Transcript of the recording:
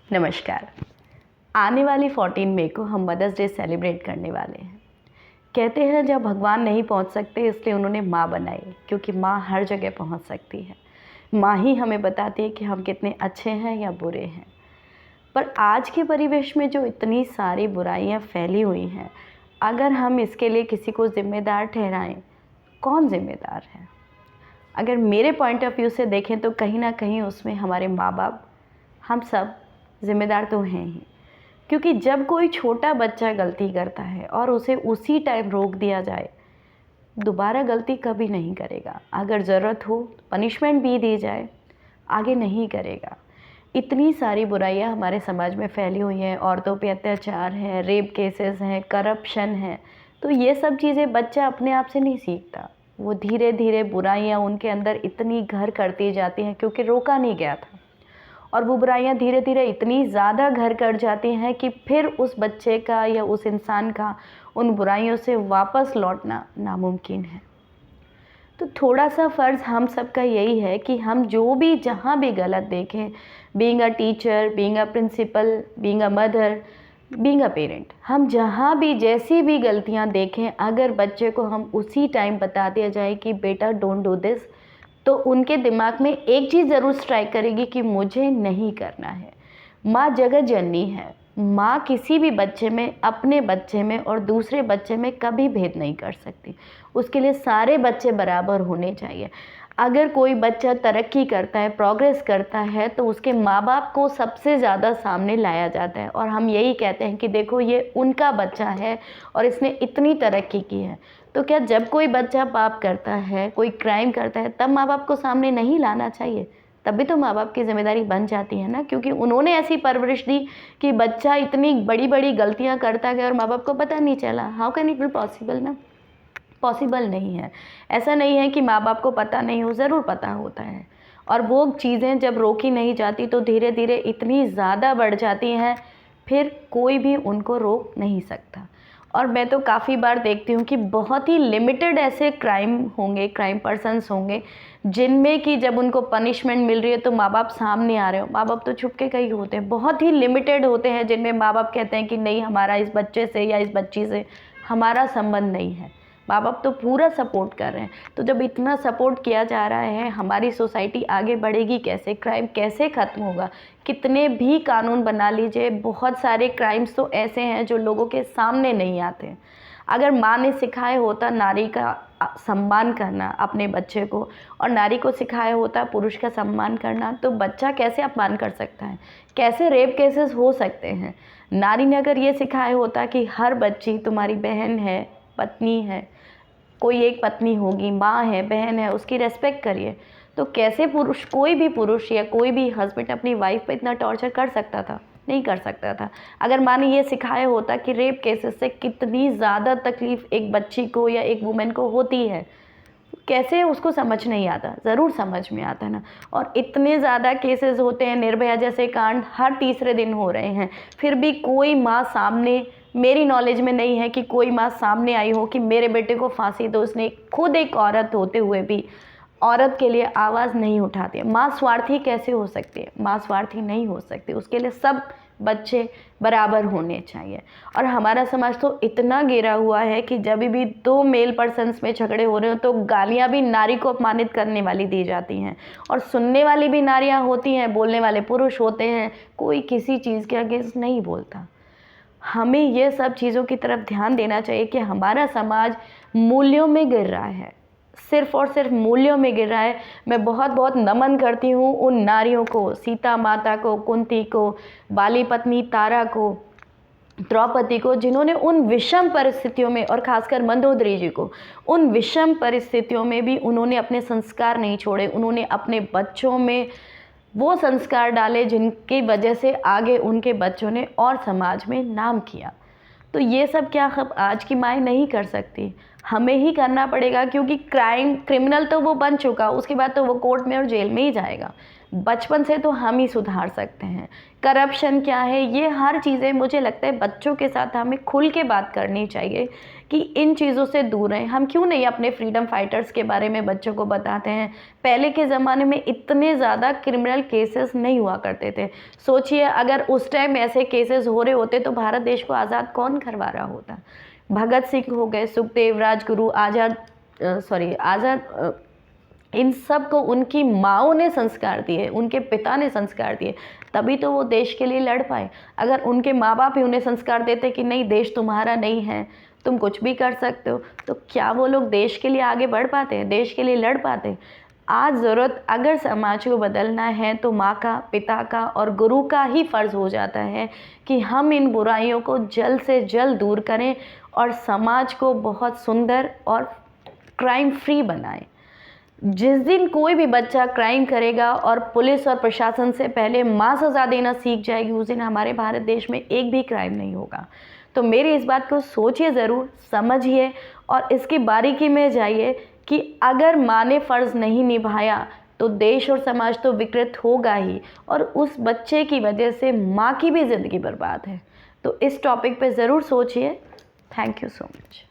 नमस्कार। आने वाली 14 मई को हम मदर्स डे सेलिब्रेट करने वाले हैं। कहते हैं जब भगवान नहीं पहुंच सकते इसलिए उन्होंने माँ बनाई, क्योंकि माँ हर जगह पहुंच सकती है। माँ ही हमें बताती है कि हम कितने अच्छे हैं या बुरे हैं। पर आज के परिवेश में जो इतनी सारी बुराइयां फैली हुई हैं, अगर हम इसके लिए किसी को ज़िम्मेदार ठहराएं, कौन ज़िम्मेदार है? अगर मेरे पॉइंट ऑफ व्यू से देखें तो कहीं ना कहीं उसमें हमारे माँ बाप, हम सब ज़िम्मेदार तो हैं ही। क्योंकि जब कोई छोटा बच्चा गलती करता है और उसे उसी टाइम रोक दिया जाए, दोबारा गलती कभी नहीं करेगा। अगर ज़रूरत हो पनिशमेंट भी दी जाए, आगे नहीं करेगा। इतनी सारी बुराइयां हमारे समाज में फैली हुई हैं, औरतों पे अत्याचार है, रेप केसेस हैं, करप्शन है। तो ये सब चीज़ें बच्चा अपने आप से नहीं सीखता, वो धीरे धीरे बुराइयां उनके अंदर इतनी घर करती जाती हैं क्योंकि रोका नहीं गया था। और वो बुराइयां धीरे धीरे इतनी ज़्यादा घर कर जाती हैं कि फिर उस बच्चे का या उस इंसान का उन बुराइयों से वापस लौटना नामुमकिन है। तो थोड़ा सा फ़र्ज़ हम सबका यही है कि हम जो भी जहाँ भी गलत देखें, being a teacher, being a principal, being a mother, being a parent, हम जहाँ भी जैसी भी गलतियाँ देखें, अगर बच्चे को हम उसी टाइम बता दिया जाए कि बेटा डोंट डू दिस, तो उनके दिमाग में एक चीज़ ज़रूर स्ट्राइक करेगी कि मुझे नहीं करना है। माँ जगत जननी है। माँ किसी भी बच्चे में, अपने बच्चे में और दूसरे बच्चे में कभी भेद नहीं कर सकती। उसके लिए सारे बच्चे बराबर होने चाहिए। अगर कोई बच्चा तरक्की करता है, प्रोग्रेस करता है, तो उसके माँ बाप को सबसे ज़्यादा सामने लाया जाता है और हम यही कहते हैं कि देखो ये उनका बच्चा है और इसने इतनी तरक्की की है। तो क्या जब कोई बच्चा पाप करता है, कोई क्राइम करता है, तब माँ बाप को सामने नहीं लाना चाहिए? तभी तो माँ बाप की ज़िम्मेदारी बन जाती है ना, क्योंकि उन्होंने ऐसी परवरिश दी कि बच्चा इतनी बड़ी बड़ी गलतियाँ करता गया और माँ बाप को पता नहीं चला। How can it be possible ना? पॉसिबल नहीं है। ऐसा नहीं है कि माँ बाप को पता नहीं हो, ज़रूर पता होता है। और वो चीज़ें जब रोकी नहीं जाती तो धीरे धीरे इतनी ज़्यादा बढ़ जाती हैं, फिर कोई भी उनको रोक नहीं सकता। और मैं तो काफ़ी बार देखती हूँ कि बहुत ही लिमिटेड ऐसे क्राइम होंगे, क्राइम पर्सन्स होंगे, जिनमें कि जब उनको पनिशमेंट मिल रही है तो माँ बाप सामने आ रहे हो। माँ बाप तो छुपके कहीं होते हैं, बहुत ही लिमिटेड होते हैं जिनमें माँ बाप कहते हैं कि नहीं, हमारा इस बच्चे से या इस बच्ची से हमारा संबंध नहीं है। माँ बाप तो पूरा सपोर्ट कर रहे हैं। तो जब इतना सपोर्ट किया जा रहा है, हमारी सोसाइटी आगे बढ़ेगी कैसे? क्राइम कैसे ख़त्म होगा? कितने भी कानून बना लीजिए, बहुत सारे क्राइम्स तो ऐसे हैं जो लोगों के सामने नहीं आते। अगर माँ ने सिखाया होता नारी का सम्मान करना अपने बच्चे को, और नारी को सिखाया होता पुरुष का सम्मान करना, तो बच्चा कैसे अपमान कर सकता है? कैसे रेप केसेस हो सकते हैं? नारी ने अगर ये सिखाया होता कि हर बच्ची तुम्हारी बहन है, पत्नी है, कोई एक पत्नी होगी, माँ है, बहन है, उसकी रेस्पेक्ट करिए, तो कैसे पुरुष, कोई भी पुरुष या कोई भी हस्बैंड अपनी वाइफ पे इतना टॉर्चर कर सकता था? नहीं कर सकता था। अगर माँ ने ये सिखाया होता कि रेप केसेस से कितनी ज़्यादा तकलीफ़ एक बच्ची को या एक वुमेन को होती है, कैसे उसको समझ नहीं आता? ज़रूर समझ में आता ना। और इतने ज़्यादा केसेस होते हैं, निर्भया जैसे कांड हर तीसरे दिन हो रहे हैं, फिर भी कोई माँ सामने, मेरी नॉलेज में नहीं है कि कोई माँ सामने आई हो कि मेरे बेटे को फांसी दो। उसने खुद एक औरत होते हुए भी औरत के लिए आवाज़ नहीं उठाती है। माँ स्वार्थी कैसे हो सकती है? माँ स्वार्थी नहीं हो सकती। उसके लिए सब बच्चे बराबर होने चाहिए। और हमारा समाज तो इतना गिरा हुआ है कि जब भी दो मेल पर्सन्स में झगड़े हो रहे हो तो गालियाँ भी नारी को अपमानित करने वाली दी जाती हैं, और सुनने वाली भी नारियाँ होती हैं, बोलने वाले पुरुष होते हैं। कोई किसी चीज़ के अगेंस्ट नहीं बोलता। हमें ये सब चीज़ों की तरफ ध्यान देना चाहिए कि हमारा समाज मूल्यों में गिर रहा है, सिर्फ़ और सिर्फ मूल्यों में गिर रहा है। मैं बहुत बहुत नमन करती हूँ उन नारियों को, सीता माता को, कुंती को, बाली पत्नी तारा को, द्रौपदी को, जिन्होंने उन विषम परिस्थितियों में, और ख़ासकर मंदोदरी जी को, उन विषम परिस्थितियों में भी उन्होंने अपने संस्कार नहीं छोड़े। उन्होंने अपने बच्चों में वो संस्कार डाले जिनकी वजह से आगे उनके बच्चों ने और समाज में नाम किया। तो ये सब क्या अब आज की माएँ नहीं कर सकती? हमें ही करना पड़ेगा, क्योंकि क्रिमिनल तो वो बन चुका, उसके बाद तो वो कोर्ट में और जेल में ही जाएगा। बचपन से तो हम ही सुधार सकते हैं। करप्शन क्या है, ये हर चीज़ें मुझे लगता है बच्चों के साथ हमें खुल के बात करनी चाहिए कि इन चीज़ों से दूर रहें। हम क्यों नहीं अपने फ्रीडम फाइटर्स के बारे में बच्चों को बताते हैं। पहले के ज़माने में इतने ज़्यादा क्रिमिनल केसेस नहीं हुआ करते थे। सोचिए अगर उस टाइम ऐसे केसेस हो रहे होते तो भारत देश को आज़ाद कौन करवा रहा होता। भगत सिंह हो गए, सुखदेव, राजगुरु, आज़ाद, इन सब को उनकी माँओं ने संस्कार दिए, उनके पिता ने संस्कार दिए, तभी तो वो देश के लिए लड़ पाए। अगर उनके माँ बाप ही उन्हें संस्कार देते कि नहीं देश तुम्हारा नहीं है, तुम कुछ भी कर सकते हो, तो क्या वो लोग देश के लिए आगे बढ़ पाते, देश के लिए लड़ पाते। आज ज़रूरत अगर समाज को बदलना है तो माँ का, पिता का और गुरु का ही फ़र्ज़ हो जाता है कि हम इन बुराइयों को जल्द से जल्द दूर करें और समाज को बहुत सुंदर और क्राइम फ्री बनाएं। जिस दिन कोई भी बच्चा क्राइम करेगा और पुलिस और प्रशासन से पहले माँ सज़ा देना सीख जाएगी, उस दिन हमारे भारत देश में एक भी क्राइम नहीं होगा। तो मेरी इस बात को सोचिए ज़रूर, समझिए और इसकी बारीकी में जाइए कि अगर माँ ने फ़र्ज़ नहीं निभाया तो देश और समाज तो विकृत होगा ही, और उस बच्चे की वजह से माँ की भी ज़िंदगी बर्बाद है। तो इस टॉपिक पे ज़रूर सोचिए। Thank you so much.